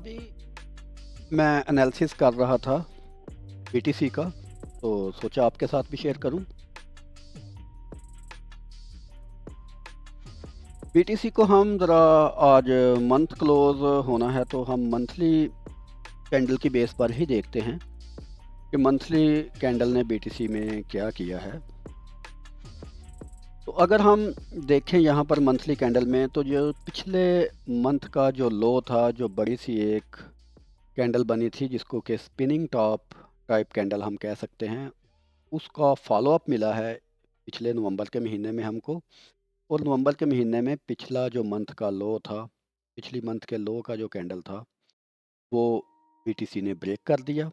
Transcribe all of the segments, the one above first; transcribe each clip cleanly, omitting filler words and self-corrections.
अभी मैं एनालिसिस कर रहा था बीटीसी का, तो सोचा आपके साथ भी शेयर करूं। बीटीसी को हम ज़रा आज मंथ क्लोज होना है, तो हम मंथली कैंडल की बेस पर ही देखते हैं कि मंथली कैंडल ने बीटीसी में क्या किया है। तो अगर हम देखें यहाँ पर मंथली कैंडल में, तो जो पिछले मंथ का जो लो था, जो बड़ी सी एक कैंडल बनी थी जिसको कि स्पिनिंग टॉप टाइप कैंडल हम कह सकते हैं, उसका फॉलोअप मिला है पिछले नवंबर के महीने में हमको। और नवंबर के महीने में पिछला जो मंथ का लो था, पिछली मंथ के लो का जो कैंडल था, वो बीटीसी ने ब्रेक कर दिया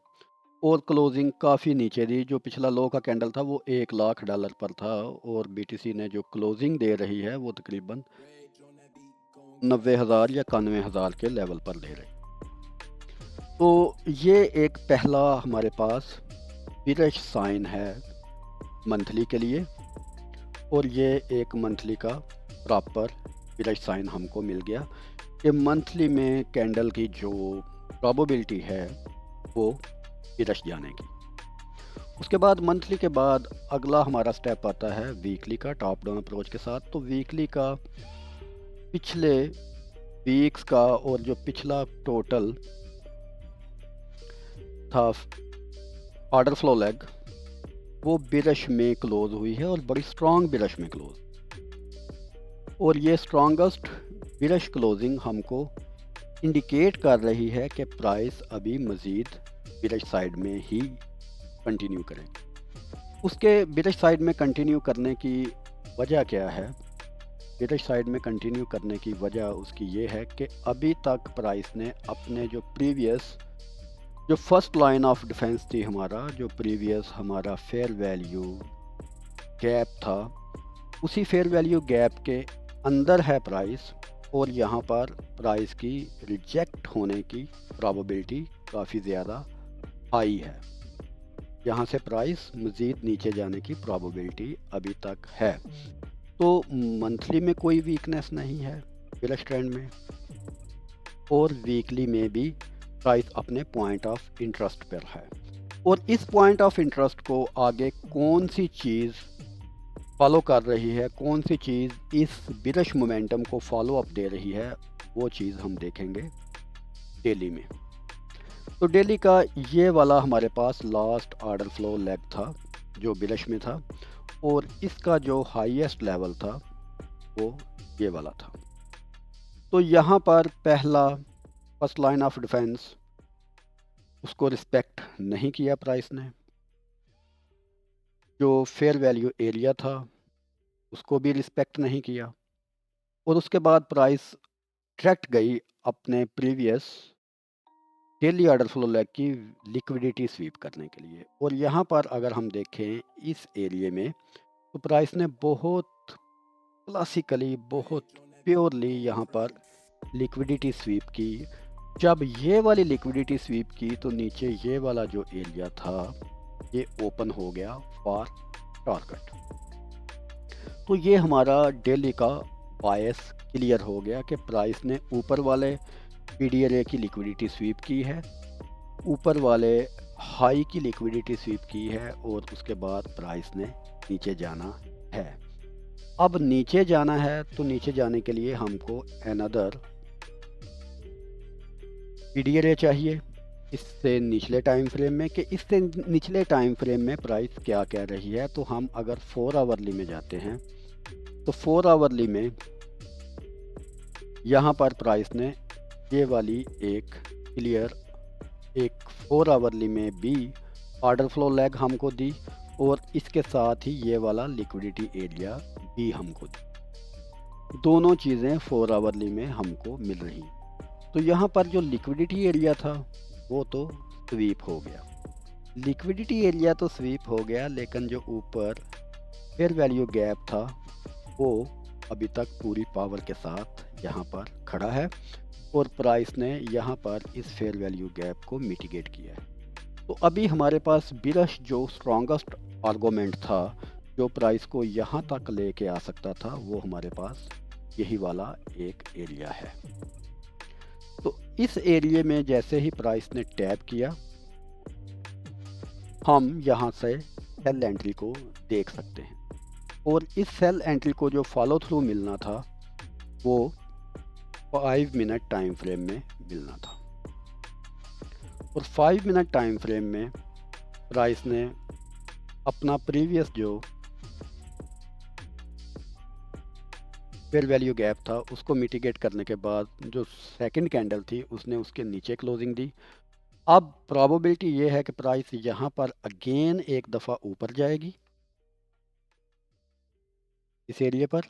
और क्लोजिंग काफ़ी नीचे दी। जो पिछला लो का कैंडल था वो $1,00,000 पर था और बीटीसी ने जो क्लोजिंग दे रही है वो तकरीबन 90,000 या 91,000 के लेवल पर दे रही। तो ये एक पहला हमारे पास बिरश साइन है मंथली के लिए, और ये एक मंथली का प्रॉपर बिरश साइन हमको मिल गया कि मंथली में कैंडल की जो प्रोबेबिलिटी है वो बिरश जाने की। उसके बाद मंथली के बाद अगला हमारा स्टेप आता है वीकली का, टॉप डाउन अप्रोच के साथ। तो वीकली का पिछले वीक्स का और जो पिछला टोटल था ऑर्डर फ्लो लेग, वो बिरश में क्लोज हुई है और बड़ी स्ट्रॉन्ग बिरश में क्लोज। और ये स्ट्रॉन्गेस्ट बिरश क्लोजिंग हमको इंडिकेट कर रही है कि प्राइस अभी मज़ीद बिरश साइड में ही कंटिन्यू करेगी। उसके बिरश साइड में कंटिन्यू करने की वजह क्या है? बिरश साइड में कंटिन्यू करने की वजह उसकी ये है कि अभी तक प्राइस ने अपने जो प्रीवियस जो फर्स्ट लाइन ऑफ डिफेंस थी, हमारा जो प्रीवियस हमारा फेयर वैल्यू गैप था, उसी फेयर वैल्यू गैप के अंदर है प्राइस। और यहाँ पर प्राइस की रिजेक्ट होने की प्रोबेबिलिटी काफ़ी ज़्यादा हाई है। यहाँ से प्राइस मज़ीद नीचे जाने की प्रोबेबिलिटी अभी तक है। तो मंथली में कोई वीकनेस नहीं है बिरश ट्रेंड में, और वीकली में भी प्राइस अपने पॉइंट ऑफ इंटरेस्ट पर है। और इस पॉइंट ऑफ इंटरेस्ट को आगे कौन सी चीज़ फॉलो कर रही है, कौन सी चीज़ इस बिरश मोमेंटम को फॉलो अप दे रही है, वो चीज़ हम देखेंगे डेली में। तो डेली का ये वाला हमारे पास लास्ट ऑर्डर फ्लो लेग था जो बिरश में था, और इसका जो हाईएस्ट लेवल था वो ये वाला था। तो यहाँ पर पहला फर्स्ट लाइन ऑफ डिफेंस, उसको रिस्पेक्ट नहीं किया प्राइस ने। जो फेयर वैल्यू एरिया था उसको भी रिस्पेक्ट नहीं किया। और उसके बाद प्राइस डायरेक्ट गई अपने previous daily order flow leg की लिक्विडिटी स्वीप करने के लिए। और यहाँ पर अगर हम देखें इस एरिया में, तो प्राइस ने बहुत क्लासिकली, बहुत प्योरली यहाँ पर लिक्विडिटी स्वीप की। जब ये वाली लिक्विडिटी स्वीप की तो नीचे ये वाला जो एरिया था ये ओपन हो गया फॉर टारगेट। तो ये हमारा डेली का बायस क्लियर हो गया कि प्राइस ने ऊपर वाले पीडीएलए की लिक्विडिटी स्वीप की है, ऊपर वाले हाई की लिक्विडिटी स्वीप की है, और उसके बाद प्राइस ने नीचे जाना है। अब नीचे जाना है तो नीचे जाने के लिए हमको अनदर पीडीएलए चाहिए इससे निचले टाइम फ्रेम में, कि इससे निचले टाइम फ्रेम में प्राइस क्या कह रही है। तो हम अगर 4 आवरली में जाते हैं, तो 4 आवरली में यहाँ पर प्राइस ने ये वाली एक क्लियर एक 4 आवरली में भी ऑर्डर फ्लो लेग हमको दी, और इसके साथ ही ये वाला लिक्विडिटी एरिया भी हमको दी। दोनों चीज़ें 4 आवरली में हमको मिल रही। तो यहाँ पर जो लिक्विडिटी एरिया था वो तो स्वीप हो गया, लिक्विडिटी एरिया तो स्वीप हो गया, लेकिन जो ऊपर फेयर वैल्यू गैप था वो अभी तक पूरी पावर के साथ यहाँ पर खड़ा है, और प्राइस ने यहाँ पर इस फेयर वैल्यू गैप को मिटिगेट किया है। तो अभी हमारे पास बिरश जो स्ट्रॉन्गेस्ट आर्गूमेंट था, जो प्राइस को यहाँ तक लेके आ सकता था, वो हमारे पास यही वाला एक एरिया है। तो इस एरिया में जैसे ही प्राइस ने टैप किया, हम यहाँ से सेल एंट्री को देख सकते हैं, और इस सेल एंट्री को जो फॉलो थ्रू मिलना था वो 5 मिनट टाइम फ्रेम में मिलना था। और 5 मिनट टाइम फ्रेम में प्राइस ने अपना प्रीवियस जो फेयर वैल्यू गैप था उसको मिटिगेट करने के बाद जो सेकंड कैंडल थी उसने उसके नीचे क्लोजिंग दी। अब प्रोबेबिलिटी ये है कि प्राइस यहाँ पर अगेन एक दफ़ा ऊपर जाएगी, इस एरिया पर।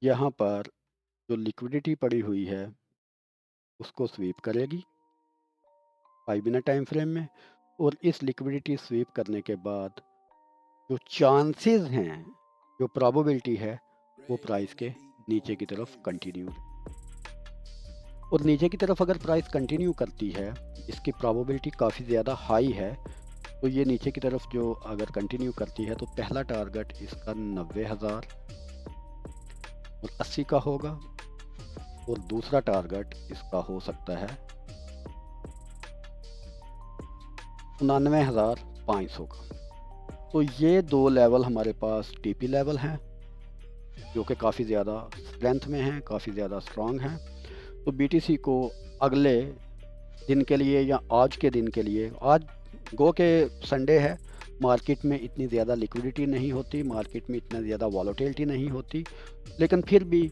यहाँ पर जो लिक्विडिटी पड़ी हुई है उसको स्वीप करेगी 5 मिनट टाइम फ्रेम में, और इस लिक्विडिटी स्वीप करने के बाद जो चांसेस हैं, जो प्रोबेबिलिटी है, वो प्राइस के नीचे की तरफ कंटिन्यू, और नीचे की तरफ अगर प्राइस कंटिन्यू करती है, इसकी प्रोबेबिलिटी काफ़ी ज़्यादा हाई है। तो ये नीचे की तरफ जो अगर कंटिन्यू करती है तो पहला टारगेट इसका 90,000 और 80 का होगा, और दूसरा टारगेट इसका हो सकता है 99,500 का। तो ये दो लेवल हमारे पास टीपी लेवल हैं जो कि काफ़ी ज़्यादा स्ट्रेंथ में हैं, काफ़ी ज़्यादा स्ट्रॉन्ग हैं। तो बीटीसी को अगले दिन के लिए या आज के दिन के लिए, आज गो के संडे है, मार्केट में इतनी ज़्यादा लिक्विडिटी नहीं होती, मार्केट में इतना ज़्यादा वॉलेटिलिटी नहीं होती, लेकिन फिर भी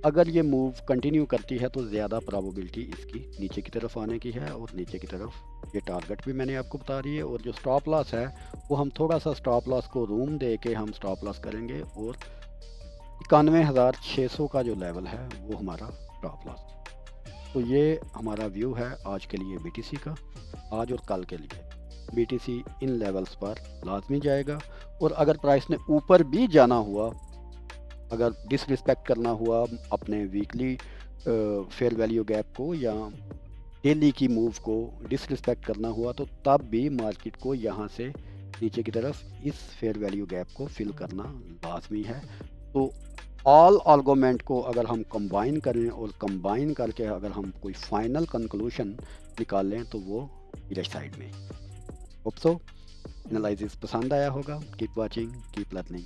अगर ये मूव कंटिन्यू करती है तो ज़्यादा प्रोबेबिलिटी इसकी नीचे की तरफ आने की है, और नीचे की तरफ ये टारगेट भी मैंने आपको बता रही है। और जो स्टॉप लॉस है वो हम थोड़ा सा स्टॉप लॉस को रूम दे के हम स्टॉप लॉस करेंगे, और 91,600 का जो लेवल है वो हमारा स्टॉप लॉस। तो ये हमारा व्यू है आज के लिए बीटीसी का। आज और कल के लिए बीटीसी इन लेवल्स पर लाजमी जाएगा, और अगर प्राइस ने ऊपर भी जाना हुआ, अगर डिसरिस्पेक्ट करना हुआ अपने वीकली फेयर वैल्यू गैप को या डेली की मूव को डिसरिस्पेक्ट करना हुआ, तो तब भी मार्केट को यहाँ से नीचे की तरफ इस फेयर वैल्यू गैप को फिल करना लाजमी है। तो ऑल आर्गूमेंट को अगर हम कंबाइन करें और कंबाइन करके अगर हम कोई फाइनल कंक्लूशन निकालें तो वो इधर साइड में। होप सो एनालिसिस पसंद आया होगा। Keep watching, keep learning.